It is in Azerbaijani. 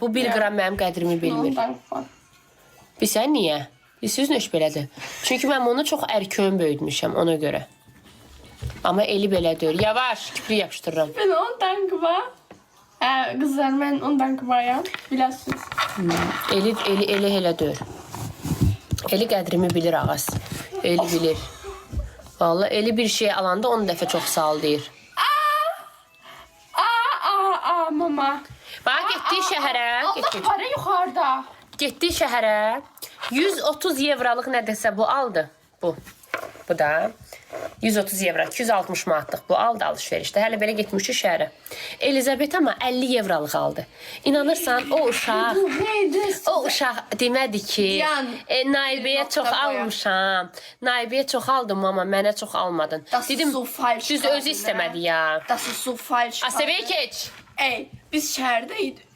bu 1 qram mənim qədrimi bilmir. Ondan var. Bilsən niyə? Bilirsiniz nə iş belədir? Çünki mən onu çox ərköyün böyütmüşəm ona görə. Amma eli belədir. Yavaş, kipri yapışdırıram. Ben ondan var. Kızlar ben ondan varım. Bilirsiniz. Eli elə deyir. Eli qədrimi bilir ağas. Eli bilir. Vallahi eli bir şey alanda 10 dəfə çox sağ ol deyir. Mama. Bax getdik şəhərə. Allah para yukarıda. Getdik şəhərə. 130 evroluk nə desə bu aldı. Bu da 130 evro, 260 manatlıq bu aldı alış-verişdə. Hələ belə getmişik şəhərə. Elizabet amma 50 evroluk aldı. İnanırsan o uşaq demədi ki, Naibəyə çox almışam. Naibəyə çox aldım amma mənə çox almadın. Dedim, düz özü istəmədi ya. Das ist so falsch. Asəbəyə keç. Ey, biz şehirdeydik.